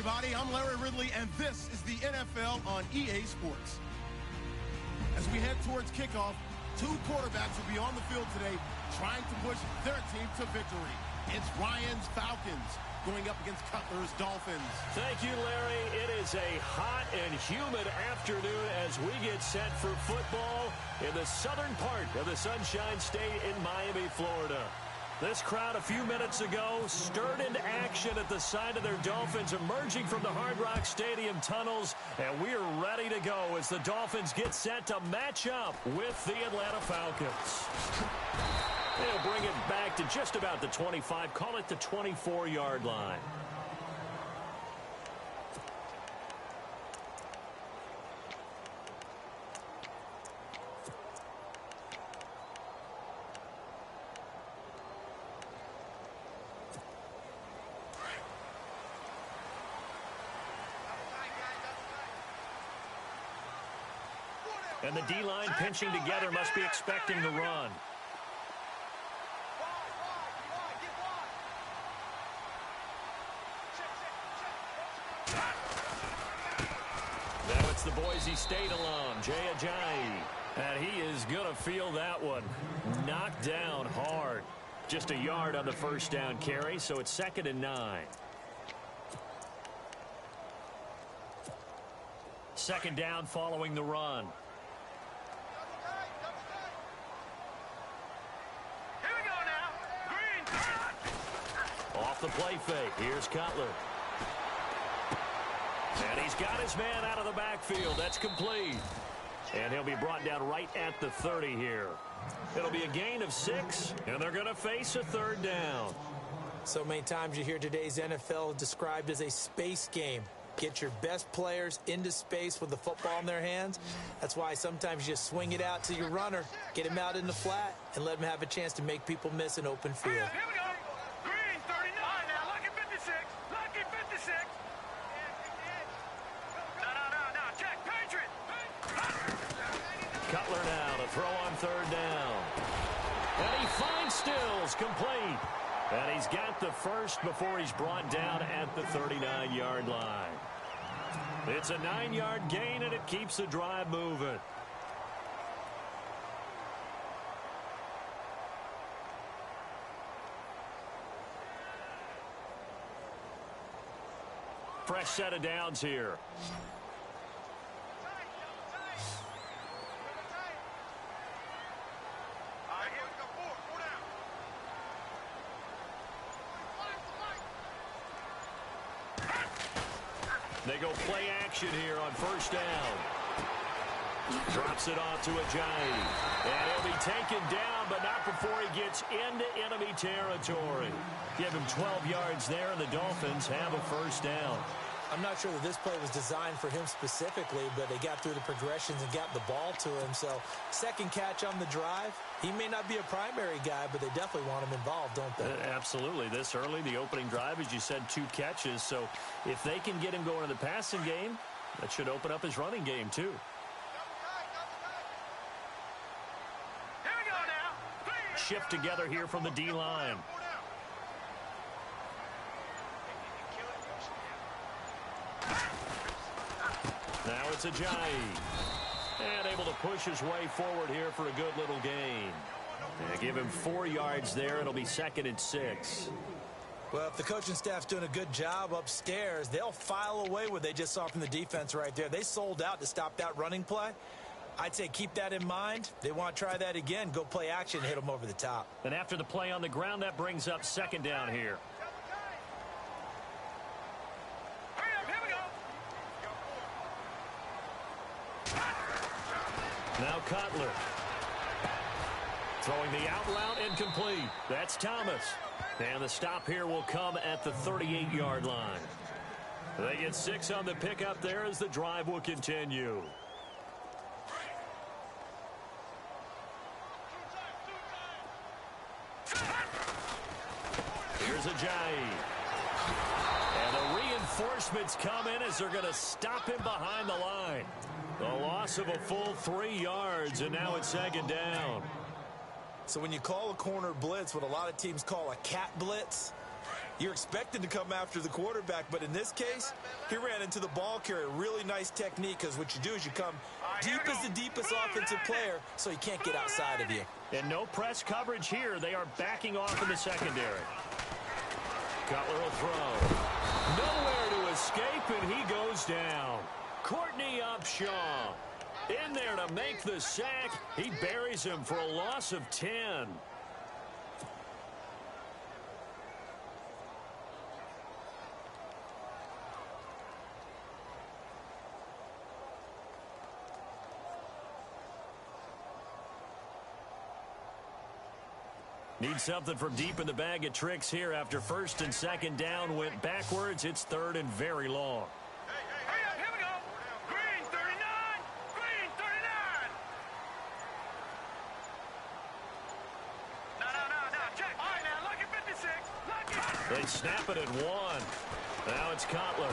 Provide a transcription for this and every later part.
everybody. I'm Larry Ridley, and this is the NFL on EA Sports. As we head towards kickoff, two quarterbacks will be on the field today trying to push their team to victory. It's Ryan's Falcons going up against Cutler's Dolphins. Thank you, Larry. It is a hot and humid afternoon as we get set for football in the southern part of the Sunshine State in Miami, Florida. This crowd a few minutes ago stirred into action at the side of their Dolphins emerging from the Hard Rock Stadium tunnels, and we're ready to go as the Dolphins get set to match up with the Atlanta Falcons. They'll bring it back to just about the 25, call it the 24-yard line. And the D-line pinching together must be expecting the run. Now it's the Boise State alum, Jay Ajayi. And he is going to feel that one. Knocked down hard. Just a yard on the first down carry, so it's 2nd and 9. 2nd down following the run. Off the play fake. Here's Cutler. And he's got his man out of the backfield. That's complete. And he'll be brought down right at the 30 here. It'll be a gain of 6, and they're going to face a 3rd down. So many times you hear today's NFL described as a space game. Get your best players into space with the football in their hands. That's why sometimes you just swing it out to your runner, get him out in the flat, and let him have a chance to make people miss an open field. Here we go. Green, 39 now. Lucky 56. Lucky 56. No. Check. Patriot. Cutler now to throw on 3rd down. And he finds Stills complete. And he's got the first before he's brought down at the 39-yard line. It's a 9-yard gain, and it keeps the drive moving. Fresh set of downs here. They go play action here on 1st down. Drops it off to Ajayi. And he'll be taken down, but not before he gets into enemy territory. Give him 12 yards there, and the Dolphins have a 1st down. I'm not sure that this play was designed for him specifically, but they got through the progressions and got the ball to him. So, second catch on the drive. He may not be a primary guy, but they definitely want him involved, don't they? Absolutely. This early, the opening drive, as you said, 2 catches. So, if they can get him going in the passing game, that should open up his running game, too. Here we go now. Shift together here from the D-line. Now it's Ajayi. And able to push his way forward here for a good little gain. And give him 4 yards there. It'll be 2nd and 6. Well, if the coaching staff's doing a good job upstairs, they'll file away what they just saw from the defense right there. They sold out to stop that running play. I'd say keep that in mind. They want to try that again. Go play action, hit them over the top. And after the play on the ground, that brings up 2nd down here. Now Cutler. Throwing the out route incomplete. That's Thomas. And the stop here will come at the 38-yard line. They get 6 on the pickup there as the drive will continue. Here's Ajayi. And the reinforcements come in as they're going to stop him behind the line. The loss of a full 3 yards, and now it's 2nd down. So when you call a corner blitz, what a lot of teams call a cat blitz, You're expected to come after the quarterback, but in this case, he ran into the ball carrier. Really nice technique, because what you do is you come deep as the deepest offensive player, so he can't get outside of you. And no press coverage here. They are backing off in the secondary. Cutler will throw. Nowhere to escape, and he goes down. Courtney Upshaw in there to make the sack. He buries him for a loss of 10. Need something from deep in the bag of tricks here after first and second down went backwards. It's third and very long. Here we go. Green 39. Green 39. No. Check. All right, now, lucky 56. Lucky. They snap it at 1. Now it's Cutler.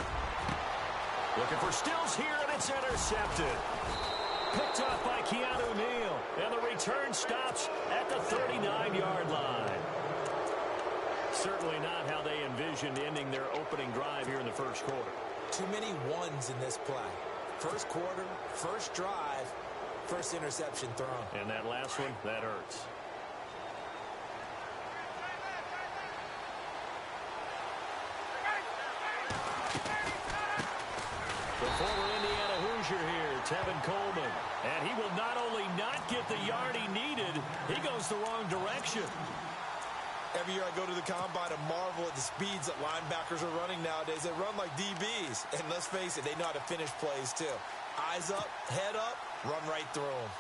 Looking for Stills here, and it's intercepted. Picked up by Keanu Neal, and the return stops at the 39-yard line. Certainly not how they envisioned ending their opening drive here in the first quarter. Too many ones in this play. First quarter, first drive, first interception thrown. And that last one, that hurts. The former Indiana Hoosier here, Tevin Coleman. And he will not only not get the yard he needed, he goes the wrong direction. Every year I go to the combine and marvel at the speeds that linebackers are running nowadays. They run like DBs. And let's face it, they know how to finish plays too. Eyes up, head up, run right through them.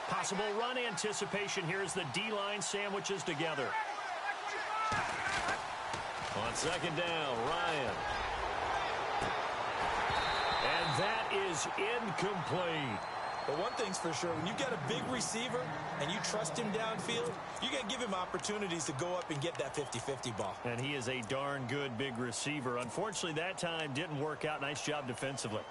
Possible run anticipation here as the D-line sandwiches together. On second down, Ryan. And that is incomplete. But one thing's for sure, when you get a big receiver and you trust him downfield, you got to give him opportunities to go up and get that 50-50 ball. And he is a darn good big receiver. Unfortunately, that time didn't work out. Nice job defensively.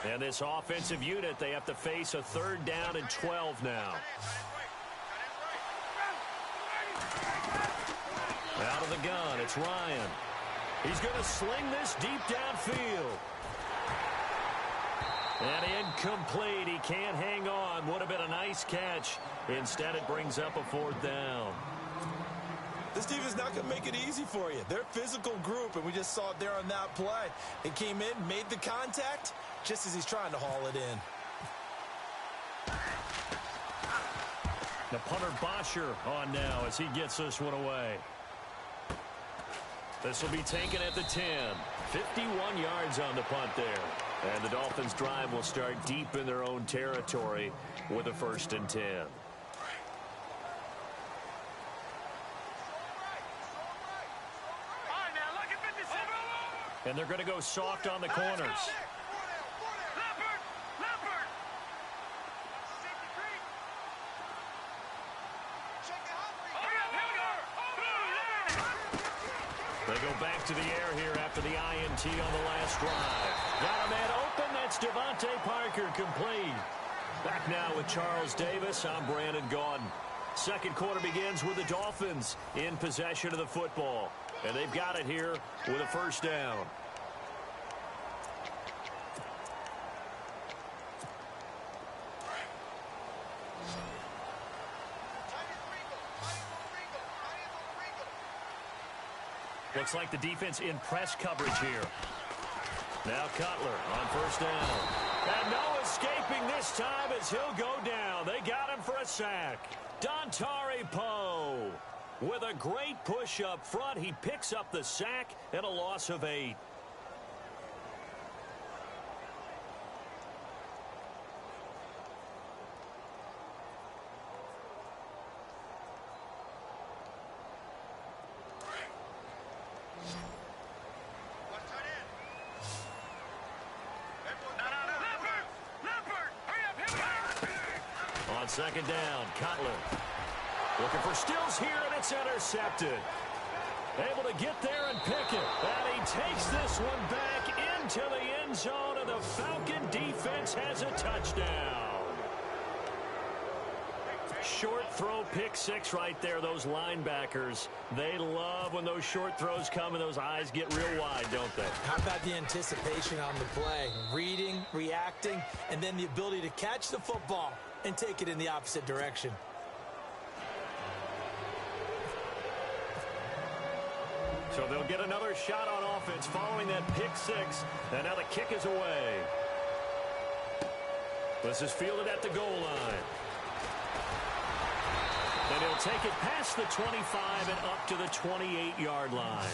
And this offensive unit, they have to face a third down and 12 now. Out of the gun, it's Ryan. He's going to sling this deep downfield. And incomplete. He can't hang on. Would have been a nice catch. Instead, it brings up a fourth down. This team is not going to make it easy for you. They're a physical group, and we just saw it there on that play. They came in, made the contact, just as he's trying to haul it in. The punter Bosher on now as he gets this one away. This will be taken at the 10. 51 yards on the punt there. And the Dolphins' drive will start deep in their own territory with a 1st and 10. And they're going to go soft on the corners. They go back to the air here after the INT on the last drive. Got a man open. That's Devontae Parker complete. Back now with Charles Davis. I'm Brandon Gaudin. Second quarter begins with the Dolphins in possession of the football. And they've got it here with a 1st down. Looks like the defense in press coverage here. Now Cutler on 1st down. And no escaping this time as he'll go down. They got him for a sack. Dontari Poe. With a great push up front, he picks up the sack and a loss of 8. On second down, Cutler. Looking for Stills here, and it's intercepted. Able to get there and pick it. And he takes this one back into the end zone, and the Falcon defense has a touchdown. Short throw, pick six right there. Those linebackers, they love when those short throws come and those eyes get real wide, don't they? How about the anticipation on the play? Reading, reacting, and then the ability to catch the football and take it in the opposite direction. So they'll get another shot on offense following that pick six. And now the kick is away. This is fielded at the goal line. And he'll take it past the 25 and up to the 28-yard line.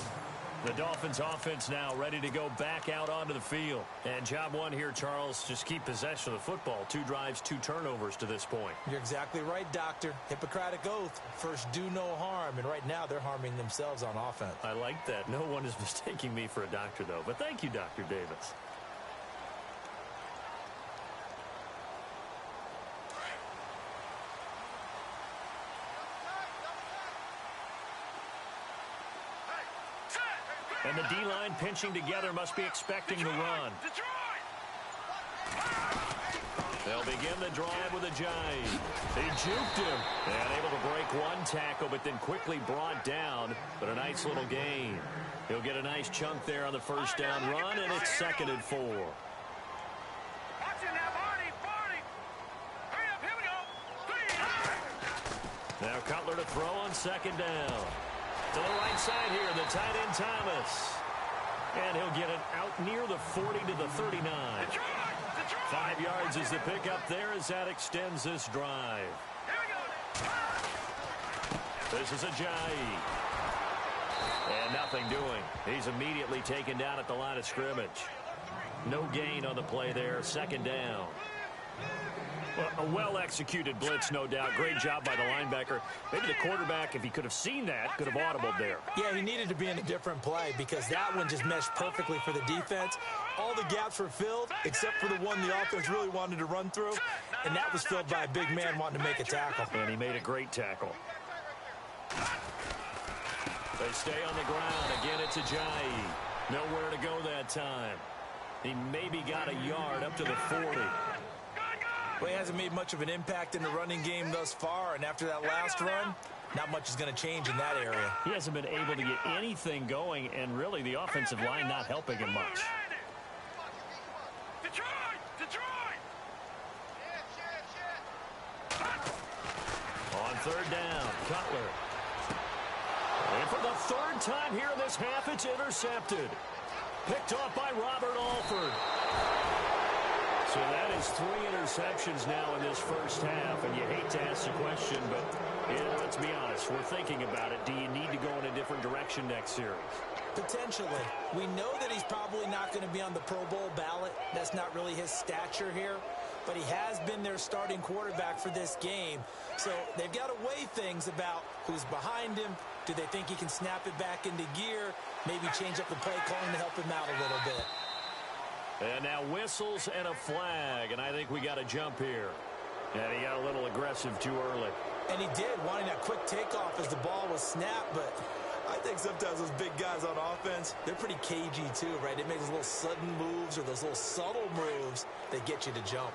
The Dolphins offense now ready to go back out onto the field. And job one here, Charles, just keep possession of the football. 2 drives, 2 turnovers to this point. You're exactly right, Doctor. Hippocratic oath. First, do no harm. And right now, they're harming themselves on offense. I like that. No one is mistaking me for a doctor, though. But thank you, Dr. Davis. And the D-line pinching together must be expecting the run. They'll begin the drive with a jive. He juked him. And able to break one tackle, but then quickly brought down. But a nice little gain. He'll get a nice chunk there on the first down run, and it's 2nd and 4. Now Cutler to throw on 2nd down. To the right side here, the tight end Thomas. And he'll get it out near the 40 to the 39. 5 yards is the pickup there as that extends this drive. This is a jive. And nothing doing. He's immediately taken down at the line of scrimmage. No gain on the play there, 2nd down. Well, a well-executed blitz, no doubt. Great job by the linebacker. Maybe the quarterback, if he could have seen that, could have audibled there. Yeah, he needed to be in a different play because that one just meshed perfectly for the defense. All the gaps were filled except for the one the offense really wanted to run through, and that was filled by a big man wanting to make a tackle. And he made a great tackle. They stay on the ground. Again, it's a jive. Nowhere to go that time. He maybe got a yard up to the 40. Well, he hasn't made much of an impact in the running game thus far, and after that last run, not much is going to change in that area. He hasn't been able to get anything going, and really the offensive line not helping him much. On 3rd down, Cutler. And for the 3rd time here in this half, it's intercepted. Picked off by Robert Alford. So that is 3 interceptions now in this first half, and you hate to ask the question, but let's be honest, we're thinking about it. Do you need to go in a different direction next series? Potentially. We know that he's probably not going to be on the Pro Bowl ballot. That's not really his stature here, but he has been their starting quarterback for this game. So they've got to weigh things about who's behind him. Do they think he can snap it back into gear? Maybe change up the play calling to help him out a little bit. And now whistles and a flag, and I think we got a jump here. And he got a little aggressive too early. And he did, wanting that quick takeoff as the ball was snapped, but I think sometimes those big guys on offense, they're pretty cagey too, right? They make those little sudden moves or those little subtle moves that get you to jump.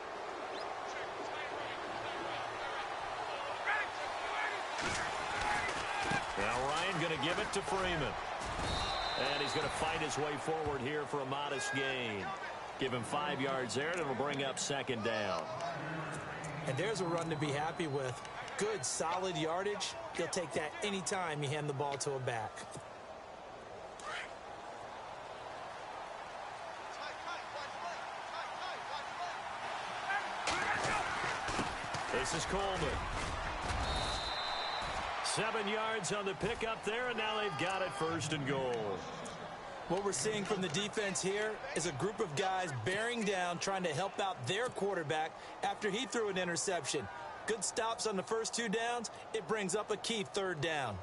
Now Ryan going to give it to Freeman. And he's going to fight his way forward here for a modest gain. Give him 5 yards there, and it'll bring up 2nd down. And there's a run to be happy with. Good, solid yardage. He'll take that anytime you hand the ball to a back. This is Coleman. 7 yards on the pickup there, and now they've got it 1st and goal. What we're seeing from the defense here is a group of guys bearing down, trying to help out their quarterback after he threw an interception. Good stops on the first 2 downs. It brings up a key 3rd down.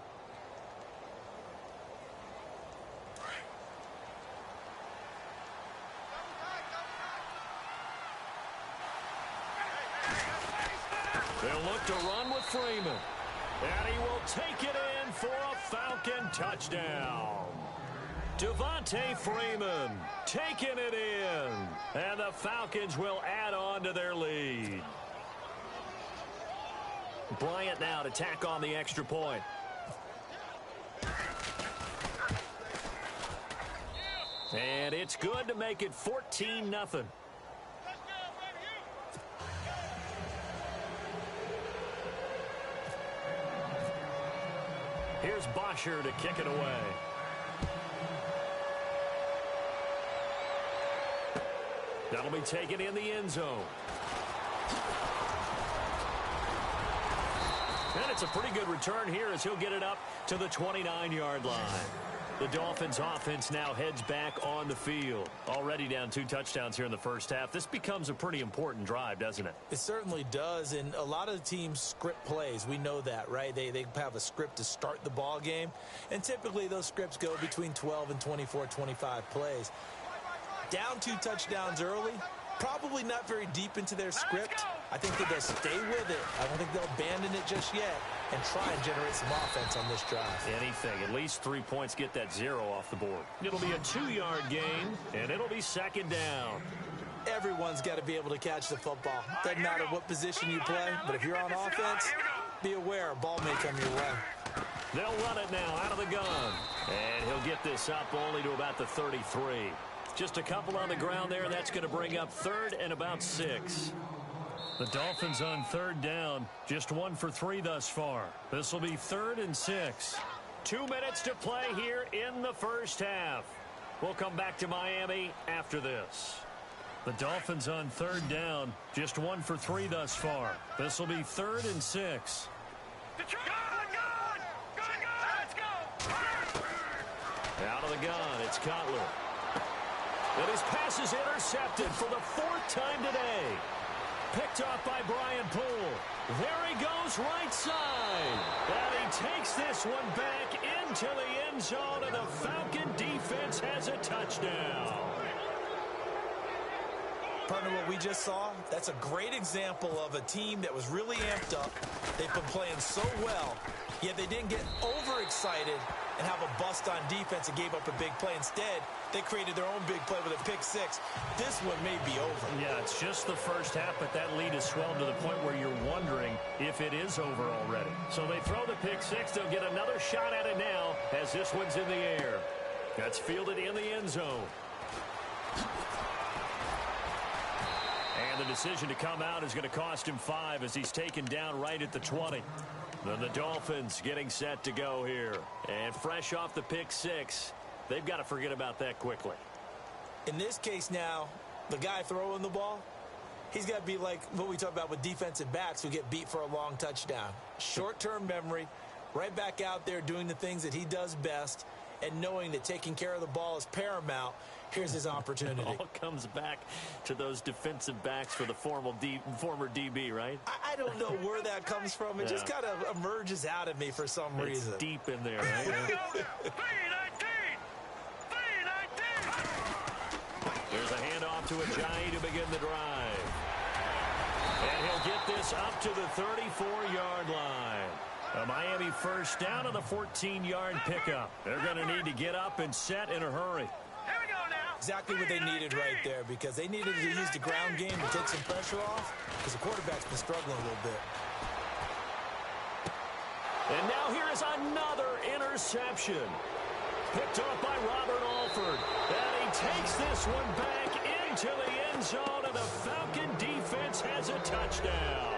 They'll look to run with Freeman. And he will take it in for a Falcon touchdown. Devontae Freeman taking it in. And the Falcons will add on to their lead. Bryant now to tack on the extra point. And it's good to make it 14-0. Here's Bosher to kick it away. That'll be taken in the end zone. And it's a pretty good return here as he'll get it up to the 29-yard line. The Dolphins offense now heads back on the field. Already down 2 touchdowns here in the first half. This becomes a pretty important drive, doesn't it? It certainly does, and a lot of the teams script plays. We know that, right? They have a script to start the ball game, and typically those scripts go between 12 and 24, 25 plays. Down 2 touchdowns early, probably not very deep into their script. I think that they'll stay with it. I don't think they'll abandon it just yet and try and generate some offense on this drive. Anything. At least 3 points, get that 0 off the board. It'll be a 2-yard gain, and it'll be second down. Everyone's got to be able to catch the football. Doesn't matter what position you play, but if you're on offense, be aware a ball may come your way. They'll run it now out of the gun. And he'll get this up only to about the 33. Just a couple on the ground there, and that's going to bring up 3rd and about 6. The Dolphins on 3rd down, just 1 for 3 thus far. This will be 3rd and 6. 2 minutes to play here in the first half. We'll come back to Miami after this. The Dolphins on 3rd down, just 1 for 3 thus far. This will be 3rd and 6. Out of the gun, it's Cutler. And his pass is intercepted for the 4th time today. Picked off by Brian Poole. There he goes right side. And he takes this one back into the end zone, and the Falcon defense has a touchdown. Partner, what we just saw, that's a great example of a team that was really amped up. They've been playing so well, yet they didn't get overexcited and have a bust on defense and gave up a big play. Instead, they created their own big play with a pick 6. This one may be over. Yeah, it's just the first half, but that lead has swelled to the point where you're wondering if it is over already. So they throw the pick 6. They'll get another shot at it now as this one's in the air. That's fielded in the end zone. And the decision to come out is going to cost him 5 as he's taken down right at the 20. Then the Dolphins getting set to go here. And fresh off the pick 6, they've got to forget about that quickly. In this case now, the guy throwing the ball, he's got to be like what we talk about with defensive backs who get beat for a long touchdown. Short-term memory, right back out there doing the things that he does best, and knowing that taking care of the ball is paramount. Here's his opportunity. It all comes back to those defensive backs for the former DB, right? I don't know where that comes from. It just kind of emerges out of me for some reason. It's deep in there, right? There's a handoff to Ajayi to begin the drive. And he'll get this up to the 34-yard line. A Miami first down on the 14-yard pickup. They're going to need to get up and set in a hurry. Exactly what they needed right there, because they needed to use the ground game to take some pressure off, because the quarterback's been struggling a little bit. And now here is another interception. Picked off by Robert Alford. And he takes this one back into the end zone, and the Falcon defense has a touchdown.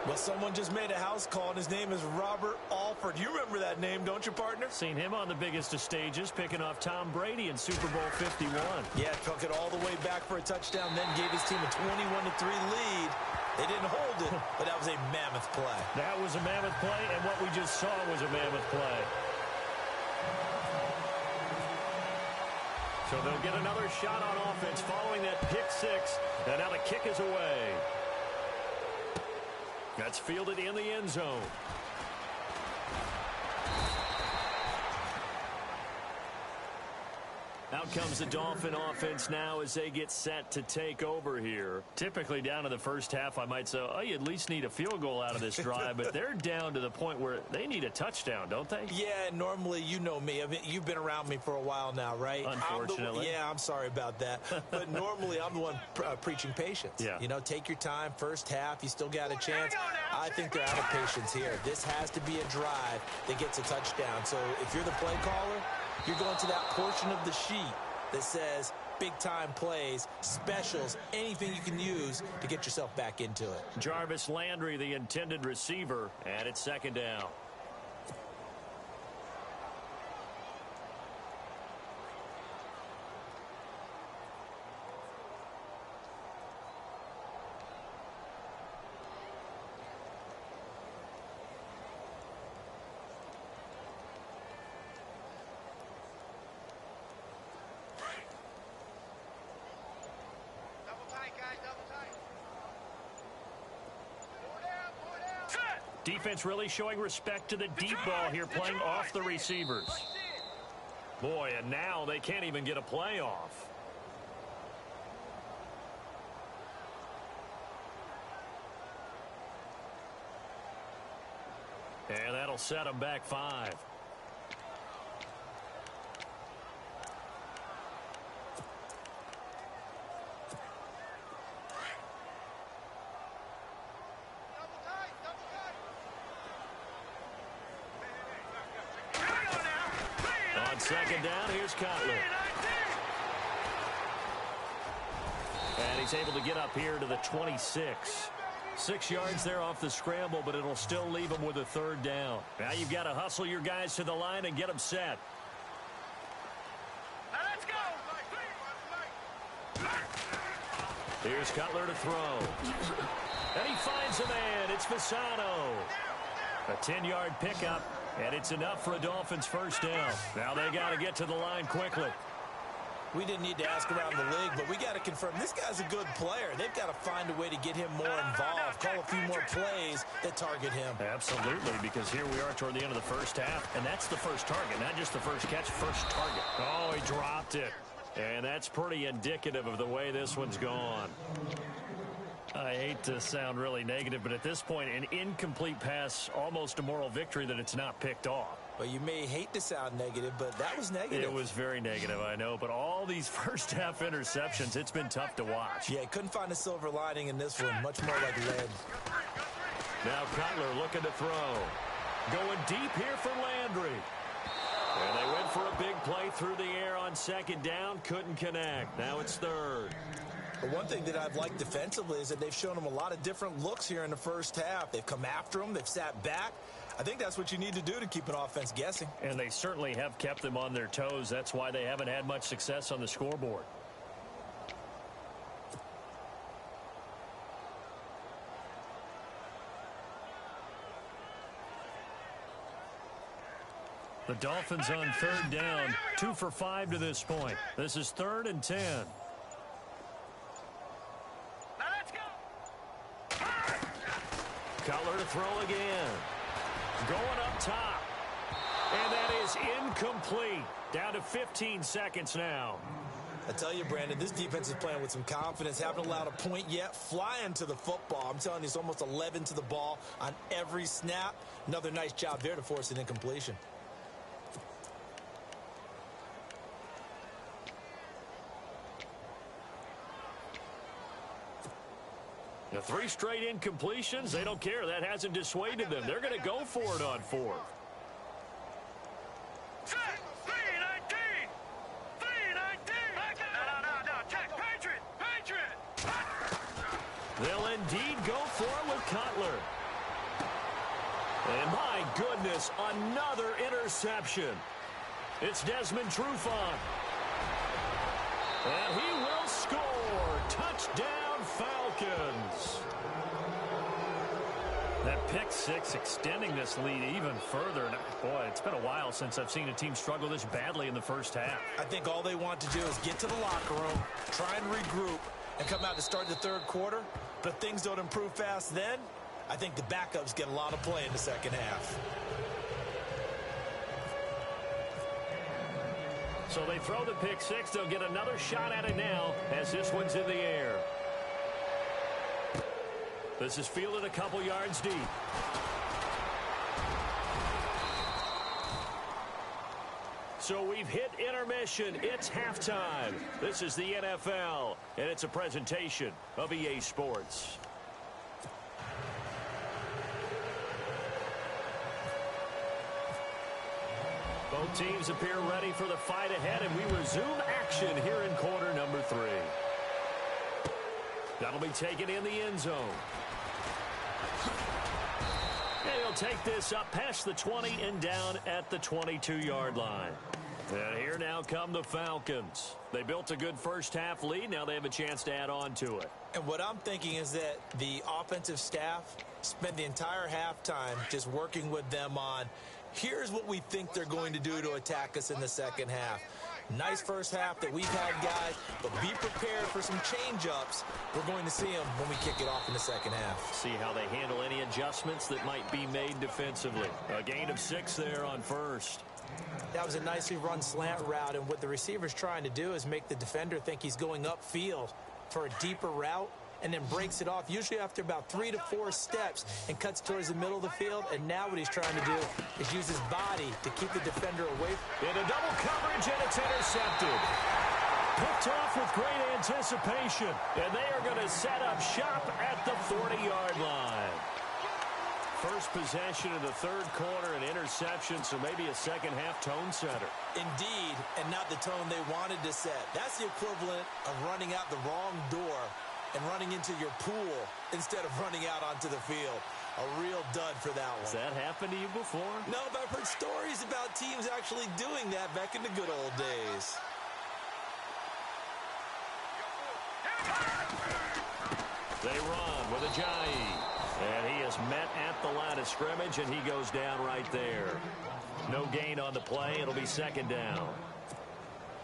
Well, someone just made a house call, and his name is Robert Alford. You remember that name, don't you, partner? Seen him on the biggest of stages, picking off Tom Brady in Super Bowl 51. Yeah, took it all the way back for a touchdown, then gave his team a 21-3 lead. They didn't hold it, but that was a mammoth play. That was a mammoth play, and what we just saw was a mammoth play. So they'll get another shot on offense following that pick 6, and now the kick is away. That's fielded in the end zone. Out comes the Dolphin offense now as they get set to take over here. Typically down to the first half, I might say, oh, you at least need a field goal out of this drive, but they're down to the point where they need a touchdown, don't they? Yeah, normally, you know me. I mean, you've been around me for a while now, right? Unfortunately. I'm sorry about that. But normally, I'm the one preaching patience. Yeah. You know, take your time. First half, you still got a chance. I think they're out of patience here. This has to be a drive that gets a touchdown. So if you're the play caller, you're going to that portion of the sheet that says big-time plays, specials, anything you can use to get yourself back into it. Jarvis Landry, the intended receiver, and it's second down. Defense really showing respect to the deep ball here, playing off the receivers. Boy, and now they can't even get a play off. And that'll set them back 5. Second down, here's Cutler. And he's able to get up here to the 26. 6 yards there off the scramble, but it'll still leave him with a third down. Now you've got to hustle your guys to the line and get them set. Now let's go. Here's Cutler to throw. And he finds a man. It's Fasano. A 10-yard pickup. And it's enough for a Dolphins first down. Now they got to get to the line quickly. We didn't need to ask around the league, but we got to confirm this guy's a good player. They've got to find a way to get him more involved, call a few more plays that target him. Absolutely, because here we are toward the end of the first half, and that's the first target, not just the first catch, first target. Oh, he dropped it. And that's pretty indicative of the way this one's gone. I hate to sound really negative, but at this point, an incomplete pass, almost a moral victory that it's not picked off. Well, you may hate to sound negative, but that was negative. It was very negative, I know, but all these first half interceptions, it's been tough to watch. Yeah, couldn't find a silver lining in this one, much more like lead. Now Cutler looking to throw. Going deep here for Landry. And they went for a big play through the air on second down, couldn't connect. Now it's third. But one thing that I've liked defensively is that they've shown them a lot of different looks here in the first half. They've come after them. They've sat back. I think that's what you need to do to keep an offense guessing. And they certainly have kept them on their toes. That's why they haven't had much success on the scoreboard. The Dolphins on third down, 2 for 5 to this point. This is 3rd and 10. Cutler to throw again. Going up top. And that is incomplete. Down to 15 seconds now. I tell you, Brandon, this defense is playing with some confidence. Haven't allowed a point yet. Flying to the football. I'm telling you, it's almost 11 to the ball on every snap. Another nice job there to force an incompletion. The 3 straight incompletions, they don't care. That hasn't dissuaded them. They're going to go for it on 4th. Set. 319. 319. No. Check. Patriot. They'll indeed go for it with Cutler. And my goodness, another interception. It's Desmond Trufant. And he will score. Touchdown, Falcons. That pick 6 extending this lead even further. And boy, it's been a while since I've seen a team struggle this badly in the first half. I think all they want to do is get to the locker room, try and regroup, and come out to start the third quarter. But if things don't improve fast then, I think the backups get a lot of play in the second half. So they throw the pick six. They'll get another shot at it now as this one's in the air. This is fielded a couple yards deep. So we've hit intermission. It's halftime. This is the NFL, and it's a presentation of EA Sports. Both teams appear ready for the fight ahead, and we resume action here in quarter number 3. That'll be taken in the end zone. And he'll take this up past the 20 and down at the 22-yard line. And here now come the Falcons. They built a good first-half lead. Now they have a chance to add on to it. And what I'm thinking is that the offensive staff spent the entire halftime just working with them on, here's what we think they're going to do to attack us in the second half. Nice first half that we've had, guys, but be prepared for some change-ups. We're going to see them when we kick it off in the second half. See how they handle any adjustments that might be made defensively. A gain of 6 there on first. That was a nicely run slant route, and what the receiver's trying to do is make the defender think he's going upfield for a deeper route, and then breaks it off, usually after about 3 to 4 steps, and cuts towards the middle of the field. And now what he's trying to do is use his body to keep the defender away. In a double coverage, and it's intercepted. Picked off with great anticipation, and they are going to set up shop at the 40-yard line. First possession of the third quarter, an interception, so maybe a second-half tone setter. Indeed, and not the tone they wanted to set. That's the equivalent of running out the wrong door and running into your pool instead of running out onto the field. A real dud for that one. Has that happened to you before? No, but I've heard stories about teams actually doing that back in the good old days. They run with Ajayi. And he is met at the line of scrimmage, and he goes down right there. No gain on the play. It'll be second down.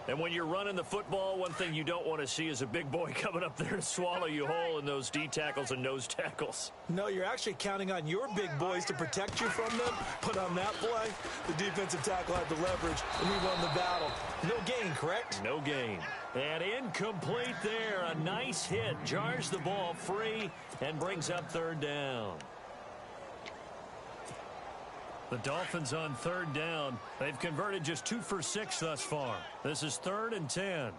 And when you're running the football, one thing you don't want to see is a big boy coming up there and swallow you whole in those D tackles and nose tackles. No, you're actually counting on your big boys to protect you from them. But on that play, the defensive tackle had the leverage, and he won the battle. No gain, correct? No gain. And incomplete there. A nice hit. Jars the ball free and brings up third down. The Dolphins on third down. They've converted just 2 for 6 thus far. This is 3rd and 10.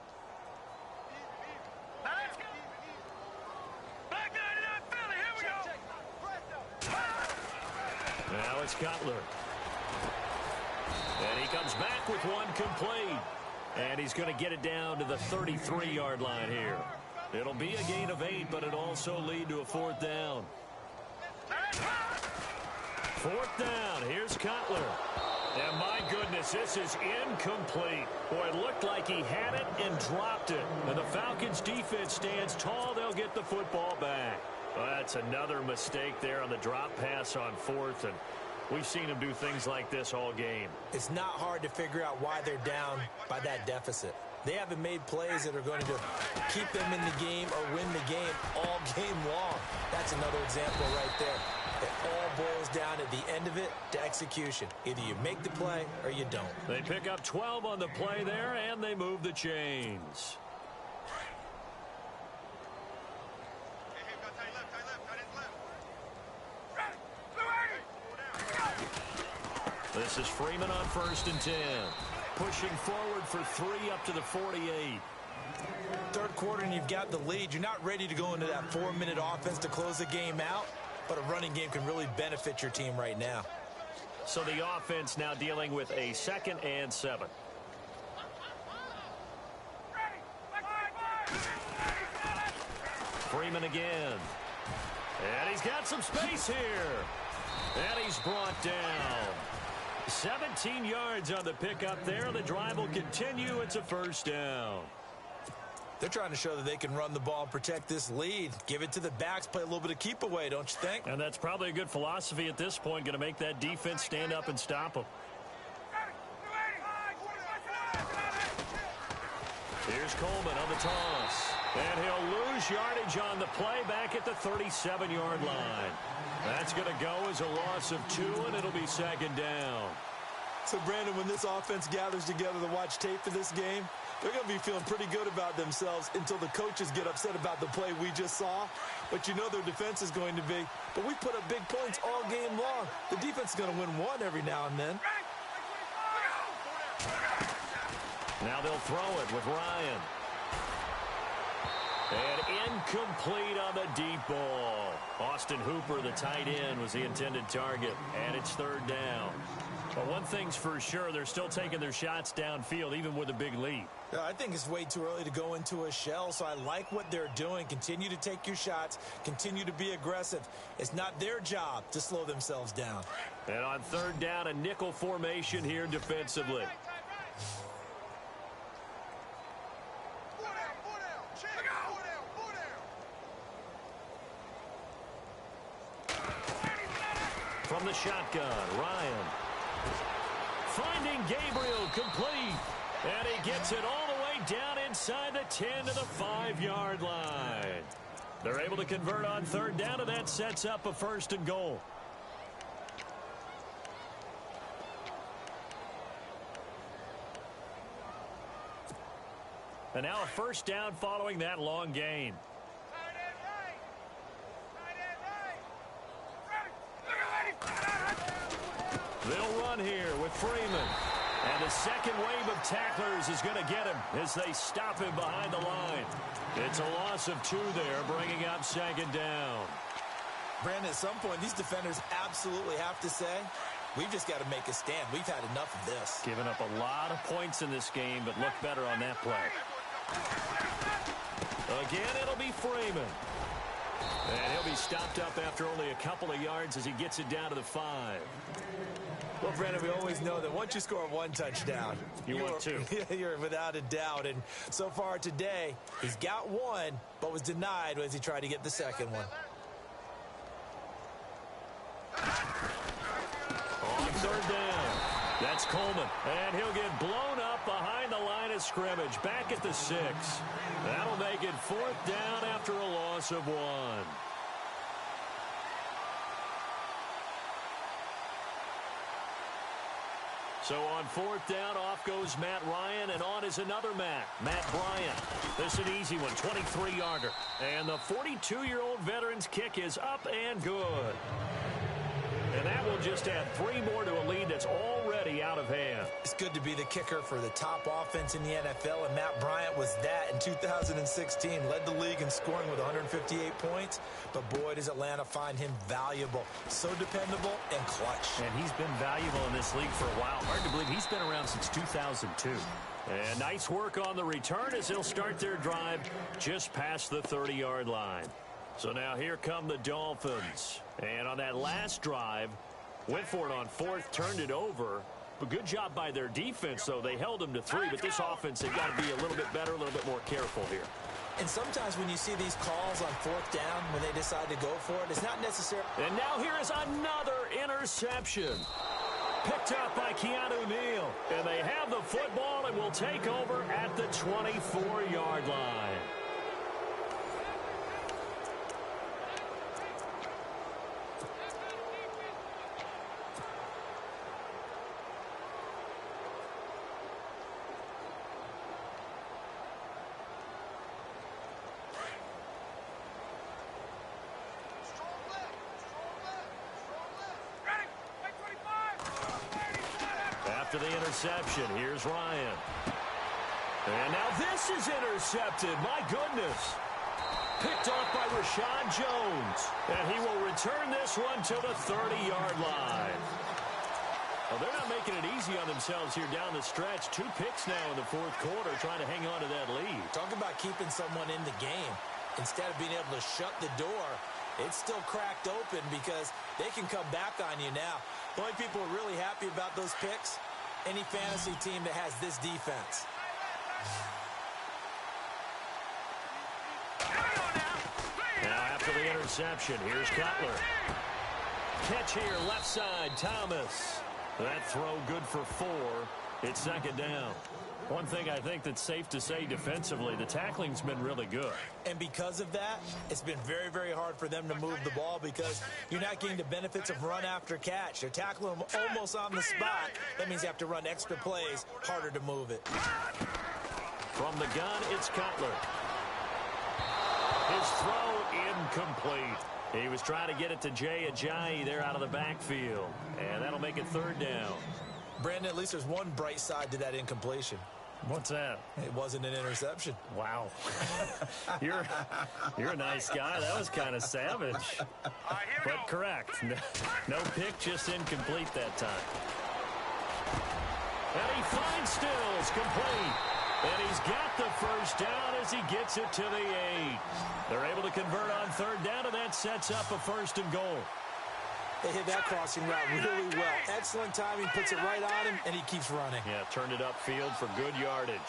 Now it's Cutler. And he comes back with one complete. And he's going to get it down to the 33-yard line here. It'll be a gain of 8, but it'll also lead to a 4th down. 4th down. Here's Cutler. And my goodness, this is incomplete. Boy, it looked like he had it and dropped it. And the Falcons defense stands tall. They'll get the football back. Well, that's another mistake there on the drop pass on 4th. And we've seen him do things like this all game. It's not hard to figure out why they're down by that deficit. They haven't made plays that are going to keep them in the game or win the game all game long. That's another example right there. It all boils down at the end of it to execution. Either you make the play or you don't. They pick up 12 on the play there, and they move the chains. This is Freeman on 1st and 10. Pushing forward for 3 up to the 48. Third quarter and you've got the lead. You're not ready to go into that 4-minute offense to close the game out, but a running game can really benefit your team right now. So the offense now dealing with a 2nd and 7. Freeman again. And he's got some space here. And he's brought down. 17 yards on the pickup there. The drive will continue. It's a 1st down. They're trying to show that they can run the ball and protect this lead. Give it to the backs, play a little bit of keep away, don't you think? And that's probably a good philosophy at this point. Going to make that defense stand up and stop them. Here's Coleman on the toss. And he'll lose yardage on the play back at the 37-yard line. That's going to go as a loss of 2, and it'll be 2nd down. So, Brandon, when this offense gathers together to watch tape for this game, they're going to be feeling pretty good about themselves until the coaches get upset about the play we just saw. But you know their defense is going to be. But we put up big points all game long. The defense is going to win one every now and then. Now they'll throw it with Ryan. And incomplete on the deep ball. Austin Hooper, the tight end, was the intended target. And it's third down. But one thing's for sure, they're still taking their shots downfield, even with a big lead. I think it's way too early to go into a shell, so I like what they're doing. Continue to take your shots. Continue to be aggressive. It's not their job to slow themselves down. And on third down, a nickel formation here defensively. From the shotgun, Ryan. Finding Gabriel complete. And he gets it all the way down inside the 10 to the 5-yard line. They're able to convert on third down, and that sets up a 1st and goal. And now a 1st down following that long gain. They'll run here with Freeman. And the second wave of tacklers is going to get him as they stop him behind the line. It's a loss of 2 there, bringing up 2nd down. Brandon, at some point, these defenders absolutely have to say, we've just got to make a stand. We've had enough of this. Giving up a lot of points in this game, but look better on that play. Again, it'll be Freeman. And he'll be stopped up after only a couple of yards as he gets it down to the 5. Well, Brandon, we always know that once you score 1 touchdown, want 2. You're without a doubt. And so far today, he's got 1, but was denied as he tried to get the second one. On third down, that's Coleman. And he'll get blown up behind the line of scrimmage. Back at the 6. That'll make it 4th down after a loss of 1. So on 4th down, off goes Matt Ryan, and on is another Matt Bryant. This is an easy one, 23-yarder. And the 42-year-old veteran's kick is up and good. And that will just add 3 more to a lead that's already out of hand. It's good to be the kicker for the top offense in the NFL, and Matt Bryant was that in 2016. Led the league in scoring with 158 points, but boy, does Atlanta find him valuable. So dependable and clutch. And he's been valuable in this league for a while. Hard to believe he's been around since 2002. And nice work on the return as he'll start their drive just past the 30-yard line. So now here come the Dolphins. And on that last drive, went for it on 4th, turned it over. But good job by their defense, though. They held them to 3, but this offense, they've got to be a little bit better, a little bit more careful here. And sometimes when you see these calls on 4th down, when they decide to go for it, it's not necessary. And now here is another interception. Picked up by Keanu Neal. And they have the football and will take over at the 24-yard line. After the interception, here's Ryan. And now this is intercepted. My goodness. Picked off by Rashad Jones. And he will return this one to the 30-yard line. Well, they're not making it easy on themselves here down the stretch. 2 picks now in the 4th quarter, trying to hang on to that lead. Talk about keeping someone in the game. Instead of being able to shut the door, it's still cracked open because they can come back on you now. The only people who are really happy about those picks, any fantasy team that has this defense. Now after the interception, here's Cutler. Catch here, left side, Thomas. That throw good for 4. It's 2nd down. One thing I think that's safe to say defensively, the tackling's been really good. And because of that, it's been very, very hard for them to move the ball because you're not getting the benefits of run after catch. They're tackling them almost on the spot. That means you have to run extra plays, harder to move it. From the gun, it's Cutler. His throw incomplete. He was trying to get it to Jay Ajayi there out of the backfield. And that'll make it third down. Brandon, at least there's one bright side to that incompletion. What's that? It wasn't an interception. Wow. You're a nice guy. That was kind of savage. But correct. No pick, just incomplete that time. And he finds Stills complete. And he's got the first down as he gets it to the 8. They're able to convert on third down, and that sets up a 1st and goal. They hit that crossing route really well. Excellent timing, puts it right on him, and he keeps running. Yeah, turned it upfield for good yardage.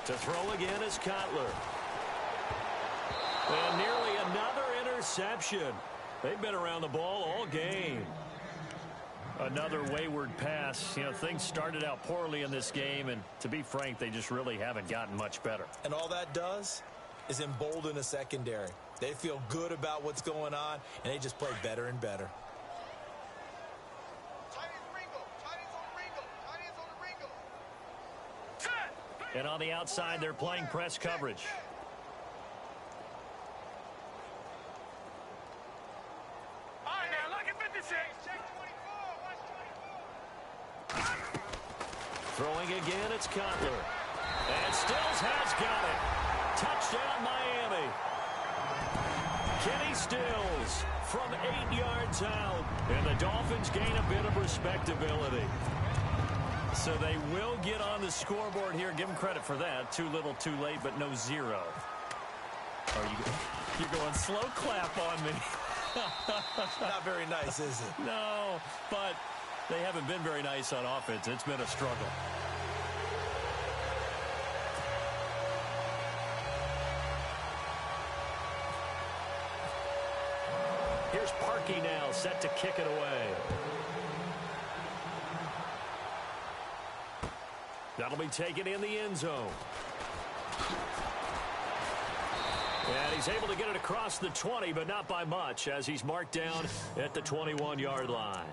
To throw again is Cutler. And nearly another interception. They've been around the ball all game. Another wayward pass. You know, things started out poorly in this game, and to be frank, they just really haven't gotten much better. And all that does is embolden a secondary. They feel good about what's going on, and they just play better and better. And on the outside, they're playing press coverage. All right, now, look at 56. Throwing again, it's Cutler. And Stills has got it. Touchdown, Miami. Kenny Stills from 8 yards out. And the Dolphins gain a bit of respectability. So they will get on the scoreboard here. Give them credit for that. Too little, too late, but no 0. You're going slow clap on me. Not very nice, is it? No, but they haven't been very nice on offense. It's been a struggle. Here's Parkey now, set to kick it away. That'll be taken in the end zone. And he's able to get it across the 20, but not by much, as he's marked down at the 21-yard line.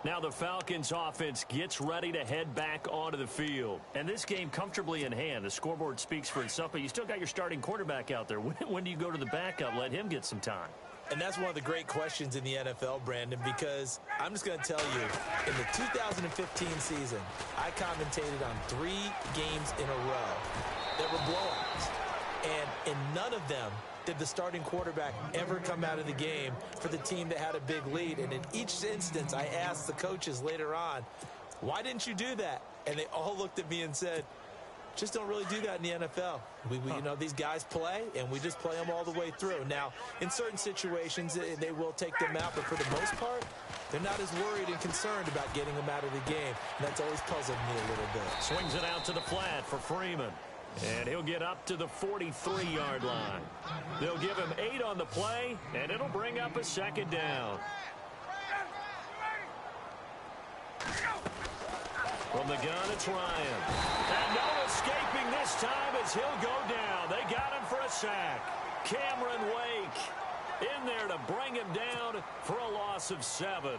Now the Falcons offense gets ready to head back onto the field. And this game comfortably in hand. The scoreboard speaks for itself, but you still got your starting quarterback out there. When do you go to the backup? Let him get some time. And that's one of the great questions in the NFL, Brandon, because I'm just going to tell you, in the 2015 season, I commentated on 3 games in a row that were blowouts. And in none of them did the starting quarterback ever come out of the game for the team that had a big lead. And in each instance, I asked the coaches later on, why didn't you do that? And they all looked at me and said, just don't really do that in the NFL. You know, these guys play, and we just play them all the way through. Now, in certain situations, they will take them out, but for the most part, they're not as worried and concerned about getting them out of the game. And that's always puzzled me a little bit. Swings it out to the flat for Freeman. And he'll get up to the 43-yard line. They'll give him 8 on the play, and it'll bring up a 2nd down. From the gun, it's Ryan. And no escaping this time as he'll go down. They got him for a sack. Cameron Wake in there to bring him down for a loss of 7.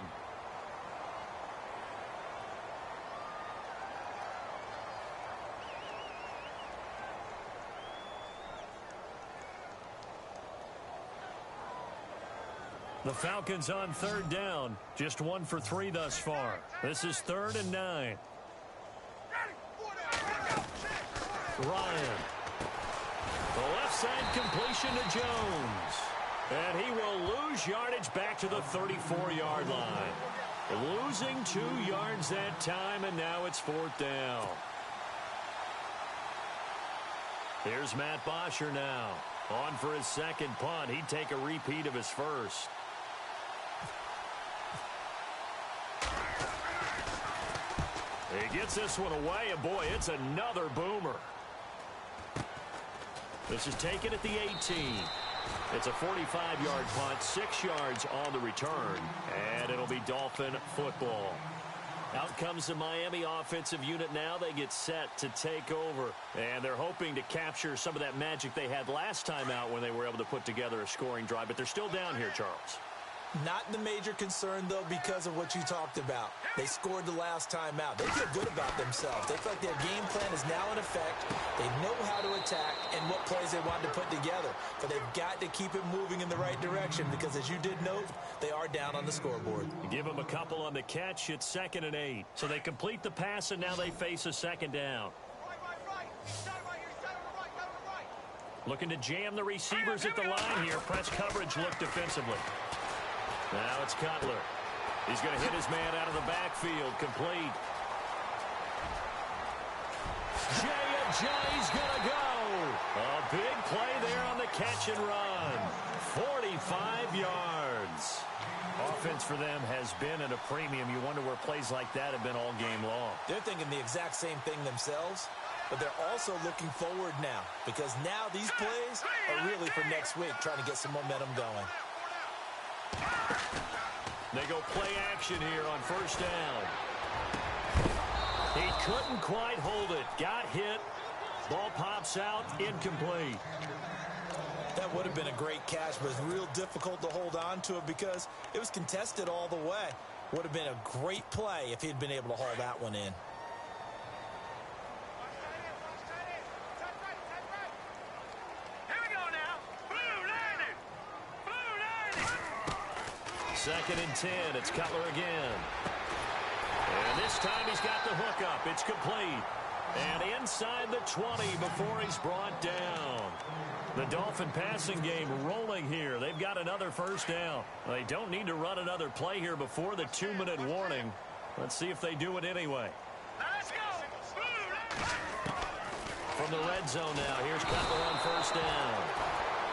The Falcons on 3rd down. Just 1 for 3 thus far. This is 3rd and 9. Ryan. The left side completion to Jones. And he will lose yardage back to the 34-yard line. Losing 2 yards that time, and now it's 4th down. Here's Matt Bosher now. On for his 2nd punt. He'd take a repeat of his first. He gets this one away, and boy, it's another boomer. This is taken at the 18. It's a 45-yard punt, 6 yards on the return, and it'll be Dolphin football. Out comes the Miami offensive unit now. They get set to take over, and they're hoping to capture some of that magic they had last time out when they were able to put together a scoring drive, but they're still down here, Charles. Not the major concern, though, because of what you talked about. They scored the last time out. They feel good about themselves. They feel like their game plan is now in effect. They know how to attack and what plays they want to put together. But they've got to keep it moving in the right direction because, as you did note, they are down on the scoreboard. Give them a couple on the catch. It's 2nd and 8. So they complete the pass, and now they face a 2nd down. Looking to jam the receivers at the line here. Press coverage look defensively. Now it's Cutler. He's going to hit his man out of the backfield. Complete. Jay's going to go. A big play there on the catch and run. 45 yards. Offense for them has been at a premium. You wonder where plays like that have been all game long. They're thinking the exact same thing themselves, but they're also looking forward now because now these plays are really for next week, trying to get some momentum going. They go play action here on 1st down. He couldn't quite hold it. Got hit. Ball pops out. Incomplete. That would have been a great catch, but it's real difficult to hold on to it because it was contested all the way. Would have been a great play if he'd been able to haul that one in. Second and 10. It's Cutler again. And this time he's got the hook up. It's complete. And inside the 20 before he's brought down. The Dolphin passing game rolling here. They've got another 1st down. They don't need to run another play here before the 2-minute warning. Let's see if they do it anyway. Let's go. From the red zone now, here's Cutler on 1st down.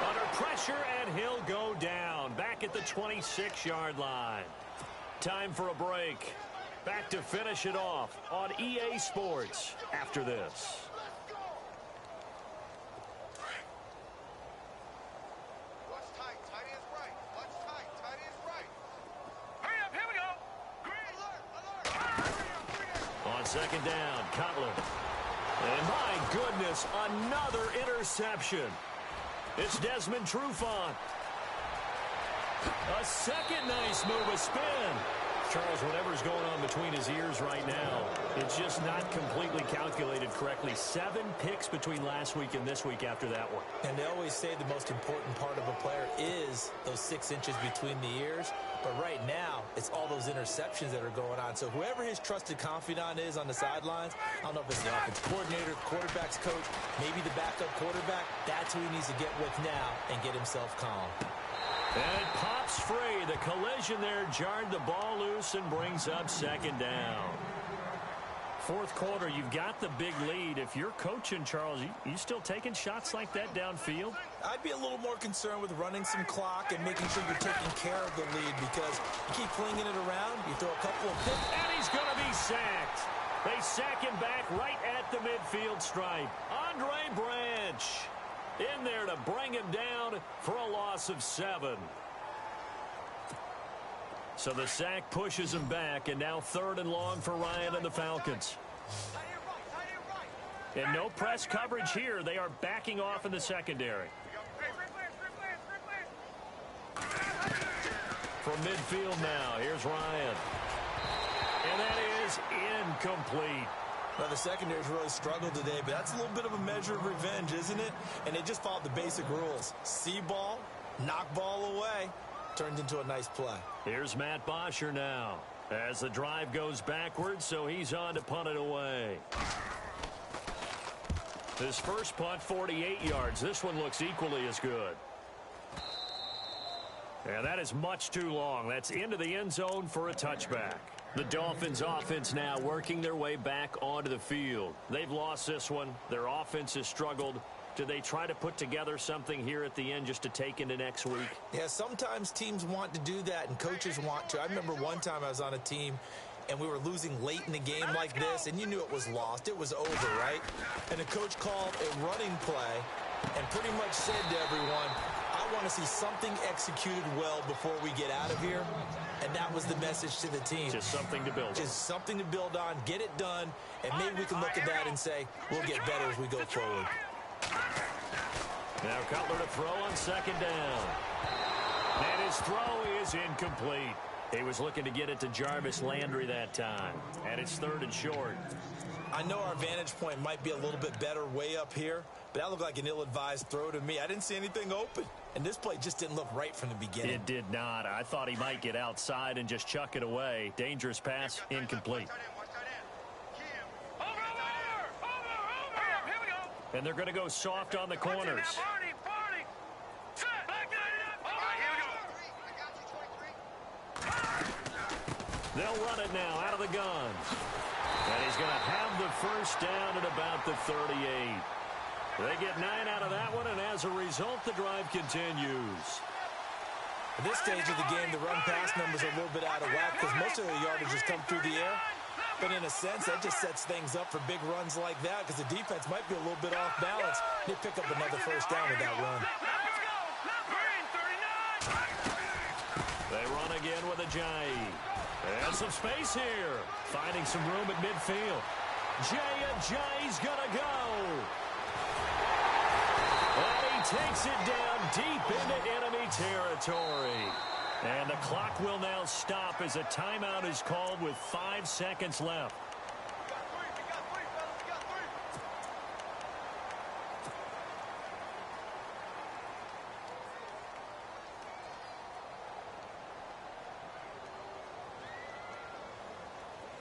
Under pressure, and he'll go down. Back at the 26-yard line. Time for a break. Back to finish it off on EA Sports after this. On 2nd down, Cutler. And my goodness, another interception. It's Desmond Trufant. A second nice move, a spin. Charles, whatever's going on between his ears right now, it's just not completely calculated correctly. 7 picks between last week and this week after that one. And they always say the most important part of a player is those 6 inches between the ears. But right now, it's all those interceptions that are going on. So whoever his trusted confidant is on the sidelines, I don't know if it's the offense coordinator, quarterback's coach, maybe the backup quarterback, that's who he needs to get with now and get himself calm. And it pops free. The collision there jarred the ball loose and brings up 2nd down. 4th quarter, you've got the big lead. If you're coaching, Charles, you still taking shots like that downfield? I'd be a little more concerned with running some clock and making sure you're taking care of the lead because you keep flinging it around, you throw a couple of picks. And he's going to be sacked. They sack him back right at the midfield stripe. Andre Branch in there to bring him down for a loss of 7. So the sack pushes him back, and now 3rd and long for Ryan and the Falcons. And no press coverage here. They are backing off in the secondary. From midfield now, here's Ryan. And that is incomplete. Well, the secondary's really struggled today, but that's a little bit of a measure of revenge, isn't it? And they just followed the basic rules. See ball, knock ball away. Turned into a nice play. Here's Matt Bosher now as the drive goes backwards, so he's on to punt it away. His first punt, 48 yards. This one looks equally as good. And that is much too long. That's into the end zone for a touchback. The Dolphins offense now working their way back onto the field. They've lost this one. Their offense has struggled. Do they try to put together something here at the end just to take into next week? Yeah, sometimes teams want to do that and coaches want to. I remember one time I was on a team and we were losing late in the game like this, and you knew it was lost. It was over, right? And the coach called a running play and pretty much said to everyone, I want to see something executed well before we get out of here. And that was the message to the team. Just something to build on. Just something to build on, get it done, and maybe we can look at that and say, we'll get better as we go forward. Now Cutler to throw on second down. And his throw is incomplete. He was looking to get it to Jarvis Landry that time. And it's 3rd and short. I know our vantage point might be a little bit better way up here, but that looked like an ill-advised throw to me. I didn't see anything open, and this play just didn't look right from the beginning. It did not. I thought he might get outside and just chuck it away. Dangerous pass, incomplete. And they're going to go soft on the corners. They'll run it now out of the gun. And he's going to have the first down at about the 38. They get 9 out of that one, and as a result, the drive continues. At this stage of the game, the run-pass numbers are a little bit out of whack because most of the yardage has come through the air. But in a sense, that just sets things up for big runs like that because the defense might be a little bit off balance. They pick up another first down with that run. They run again with Ajayi. And some space here. Finding some room at midfield. Ajayi's gonna go. And he takes it down deep into enemy territory. And the clock will now stop as a timeout is called with 5 seconds left.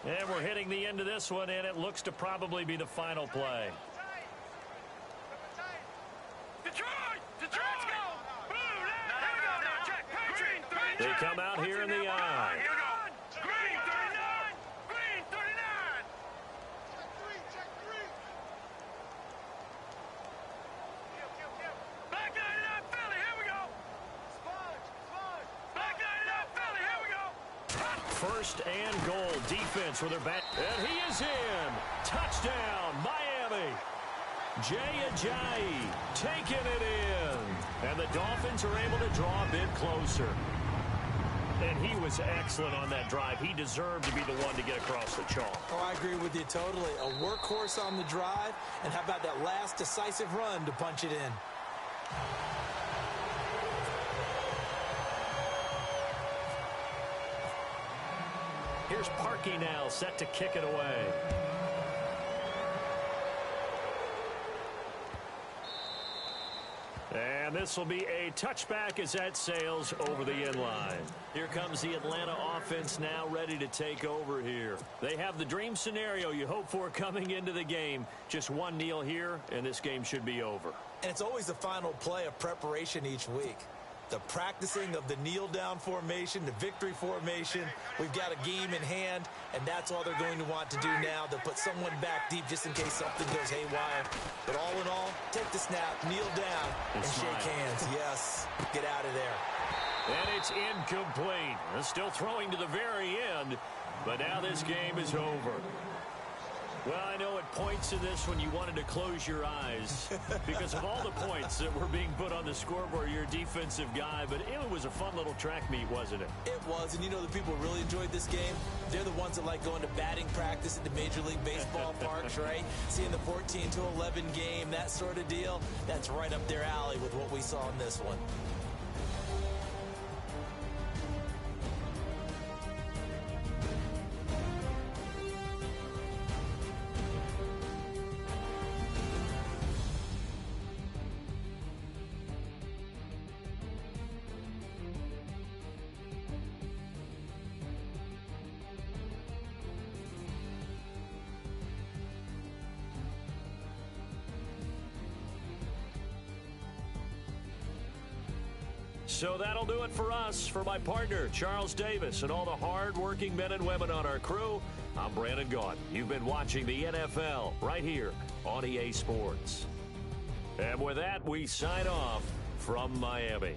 And we're hitting the end of this one, and it looks to probably be the final play. They come out here in the eye. Green 39! Green 39! Black 99 Philly, here we go! Black 99 Philly, here we go! First and goal, defense with their back. And he is in. Touchdown, Miami. Ajayi taking it in. And the Dolphins are able to draw a bit closer. And he was excellent on that drive. He deserved to be the one to get across the chalk. Oh, I agree with you totally. A workhorse on the drive, and how about that last decisive run to punch it in? Here's Parkey now, set to kick it away. And this will be a touchback as that sails over the end line. Here comes the Atlanta offense now ready to take over here. They have the dream scenario you hope for coming into the game. Just one kneel here, and this game should be over. And it's always the final play of preparation each week. The practicing of the kneel-down formation, the victory formation. We've got a game in hand, and that's all they're going to want to do now. They'll put someone back deep just in case something goes haywire. But all in all, take the snap, kneel down, and shake hands. Yes, get out of there. And it's incomplete. They're still throwing to the very end, but now this game is over. Well, I know at points in this when you wanted to close your eyes because of all the points that were being put on the scoreboard. You're a defensive guy, but it was a fun little track meet, wasn't it? It was, and you know the people who really enjoyed this game? They're the ones that like going to batting practice at the Major League Baseball parks, right? Seeing the 14-11 game, that sort of deal. That's right up their alley with what we saw in this one. So that'll do it for us. For my partner, Charles Davis, and all the hard-working men and women on our crew, I'm Brandon Gaudin. You've been watching the NFL right here on EA Sports. And with that, we sign off from Miami.